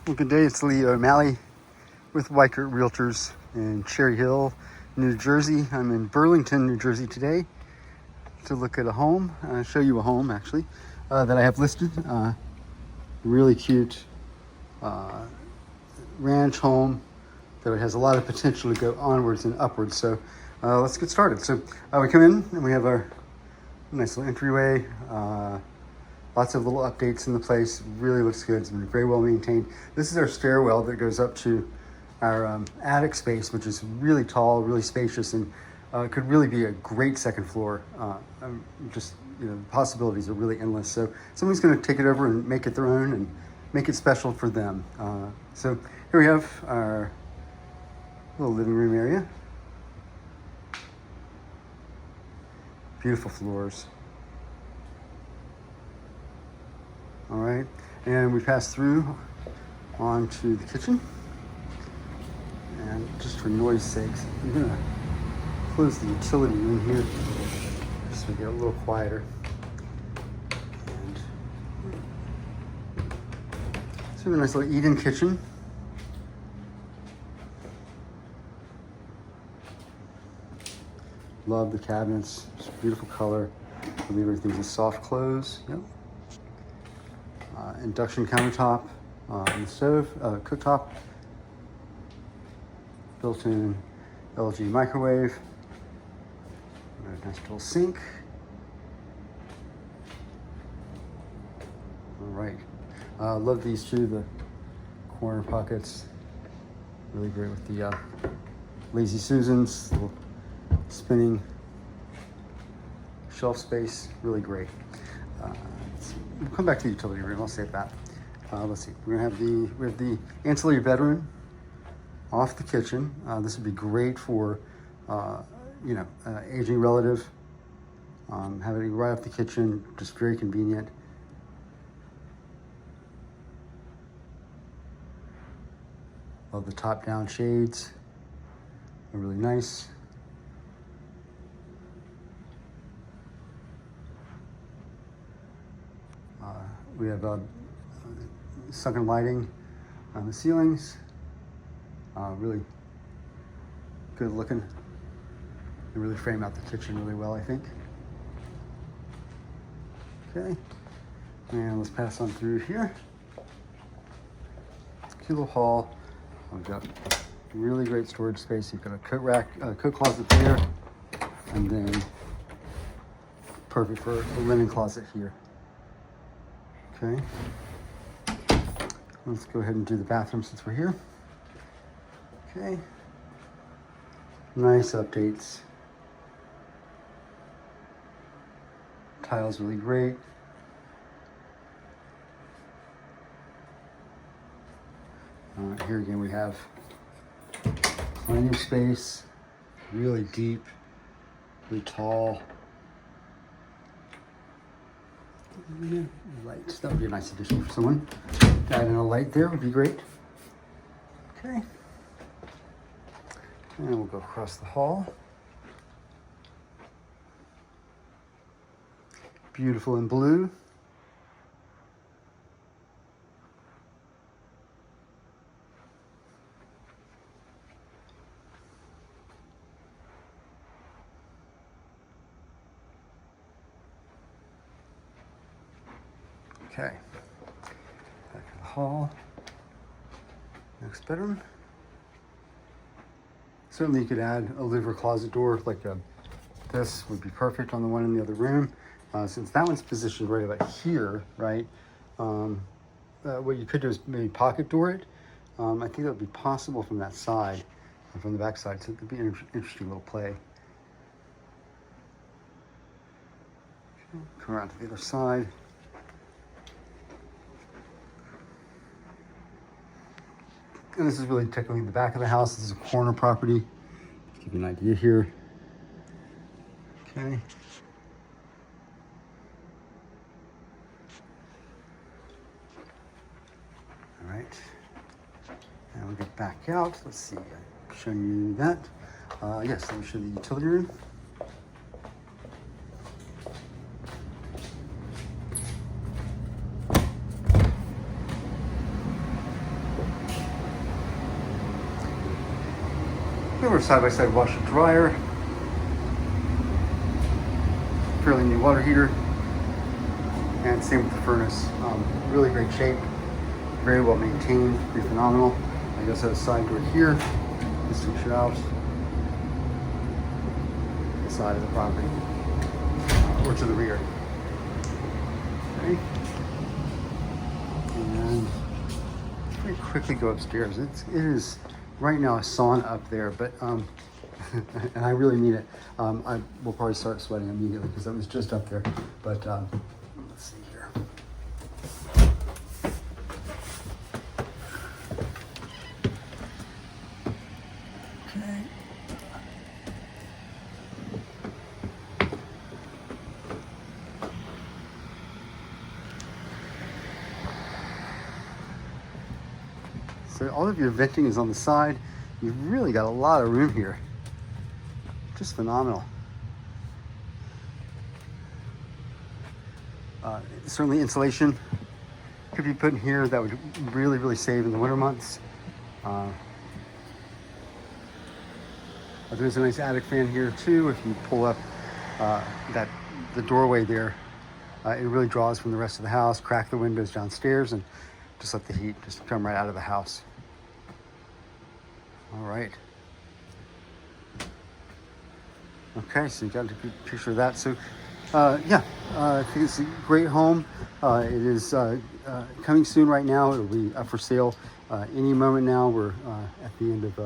Well, good day. It's Lee O'Malley with Weichert Realtors in Cherry Hill, New Jersey. I'm in Burlington, New Jersey today to look at a home, show you a home actually, that I have listed. Really cute ranch home that has a lot of potential to go onwards and upwards. So let's get started. So we come in and we have our nice little entryway. Lots of little updates in the place. Really looks good. It's been very well maintained. This is our stairwell that goes up to our attic space, which is really tall, really spacious, and could really be a great second floor. Just, you know, the possibilities are really endless. So somebody's going to take it over and make it their own and make it special for them. So here we have our little living room area. Beautiful floors. All right, and we pass through onto the kitchen. And just for noise sakes, I'm gonna close the utility room here just to get a little quieter. And so we have a nice little eat-in kitchen. Love the cabinets, it's a beautiful color. I believe everything's a soft close. Yep. Induction countertop on the stove, cooktop, built-in LG microwave, a nice little sink. All right, love these two, the corner pockets, really great with the Lazy Susans, little spinning shelf space, really great. We'll come back to the utility room. I'll save that. Let's see. We have the ancillary bedroom off the kitchen. This would be great for aging relative. Having it right off the kitchen, just very convenient. Love the top-down shades. They're really nice. We have sunken lighting on the ceilings. Really good looking. They really frame out the kitchen really well, I think. Okay, and let's pass on through here. Cute little hall. We've got really great storage space. You've got a coat rack, coat closet there, and then perfect for a linen closet here. Okay, let's go ahead and do the bathroom since we're here. Okay, nice updates. Tiles really great. Here again we have plenty of space, really deep, really tall. Lights, that would be a nice addition for someone. Add in a light there would be great. Okay. And we'll go across the hall. Beautiful in blue. Okay, back to the hall. Next bedroom. Certainly you could add a louver closet door like this would be perfect on the one in the other room. Since that one's positioned right about here, right? What you could do is maybe pocket door it. I think that would be possible from that side and from the back side, so it could be an interesting little play. Okay, come around to the other side. And this is really technically the back of the house. This is a corner property. Give you an idea here. Okay. All right. And we'll get back out. Let's see. I've shown you that. Yes, let me show the utility room. Silver side-by-side washer dryer. Fairly new water heater. And same with the furnace. Really great shape. Very well maintained. Pretty phenomenal. I guess have a side door here. This takes you out the side of the property. Or to the rear. Okay. And let's very quickly go upstairs. It is right now a sauna up there, but and I really mean it. I will probably start sweating immediately because I was just up there. But let's see here. Okay. So all of your venting is on the side. You've really got a lot of room here. Just phenomenal. Certainly insulation could be put in here. That would really, really save in the winter months. There's a nice attic fan here too. If you pull up the doorway there, it really draws from the rest of the house. Crack the windows downstairs and just let the heat just come right out of the house. All right. Okay, so you got a good picture of that. So, yeah, I think it's a great home. It is coming soon right now. It'll be up for sale any moment now. We're at the end of,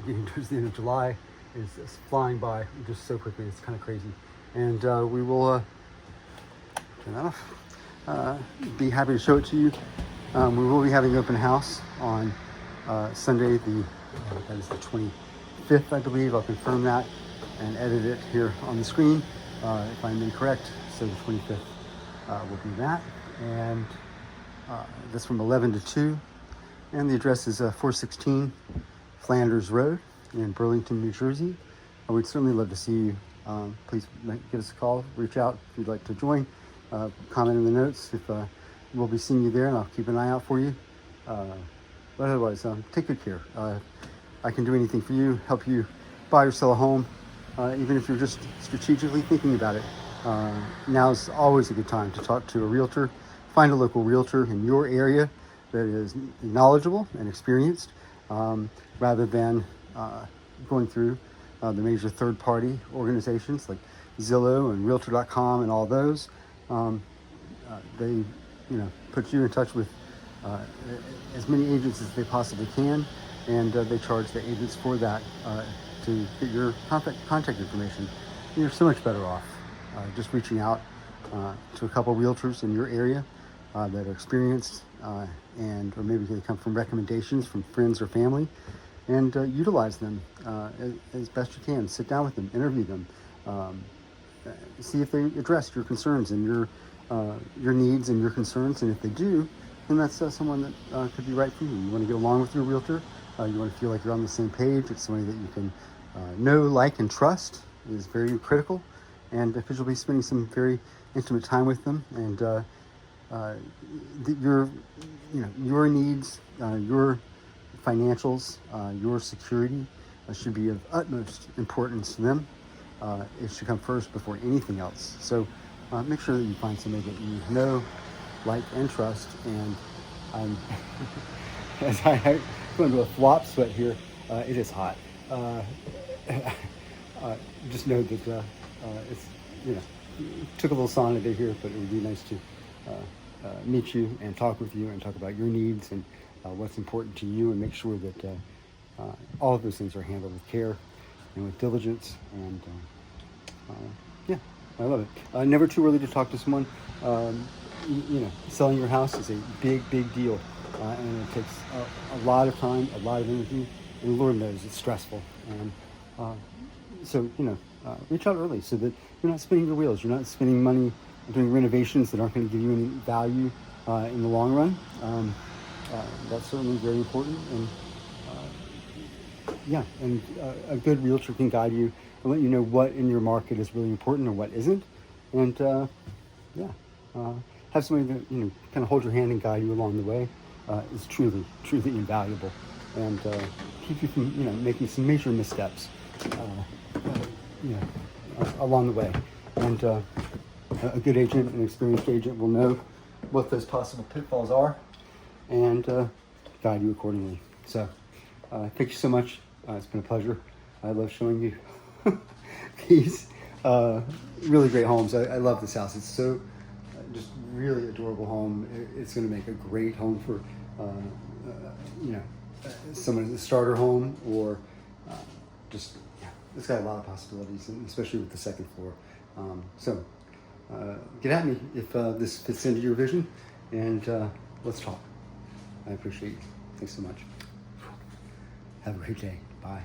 getting towards the end of July. It's flying by just so quickly. It's kind of crazy. And we will turn that off. Be happy to show it to you. We will be having an open house on Sunday, that is the 25th, I believe. I'll confirm that and edit it here on the screen if I'm incorrect. So the 25th will be that. And that's from 11 to 2. And the address is 416 Flanders Road in Burlington, New Jersey. I would certainly love to see you. Please give us a call, reach out if you'd like to join. Comment in the notes if we'll be seeing you there, and I'll keep an eye out for you. But otherwise, take good care. I can do anything for you, help you buy or sell a home, even if you're just strategically thinking about it. Now's always a good time to talk to a realtor. Find a local realtor in your area that is knowledgeable and experienced, rather than going through the major third-party organizations like Zillow and Realtor.com and all those. They, put you in touch with as many agents as they possibly can, and they charge the agents for that to get your contact information. You're so much better off just reaching out to a couple realtors in your area that are experienced, or maybe they come from recommendations from friends or family, and utilize them as best you can. Sit down with them, interview them, see if they address your concerns and your needs and your concerns, and if they do, then that's someone that could be right for you. You want to get along with your realtor. You want to feel like you're on the same page. It's somebody that you can know, like, and trust is very critical. And because you'll be spending some very intimate time with them, and your needs, your financials, your security should be of utmost importance to them. It should come first before anything else. So make sure that you find somebody that you know, like, and trust. And I'm as I go into a flop sweat here, it is hot. Just know that it's, took a little sauna day here, but it would be nice to meet you and talk with you and talk about your needs and what's important to you, and make sure that all of those things are handled with care and with diligence. And yeah, I love it. Never too early to talk to someone. Selling your house is a big, big deal, and it takes a lot of time, a lot of energy, and Lord knows it's stressful. And so reach out early so that you're not spinning your wheels. You're not spending money doing renovations that aren't going to give you any value in the long run. That's certainly very important. And a good realtor can guide you and let you know what in your market is really important and what isn't. And have somebody that kind of hold your hand and guide you along the way is truly, truly invaluable. and keep you from making some major missteps along the way. And a good agent, an experienced agent, will know what those possible pitfalls are and guide you accordingly. So thank you so much. It's been a pleasure. I love showing you these really great homes. I love this house. It's so just really adorable home. It's going to make a great home for someone in a starter home, or it's got a lot of possibilities, and especially with the second floor. So get at me if this fits into your vision, and let's talk. I appreciate you. Thanks so much. Have a great day. Bye.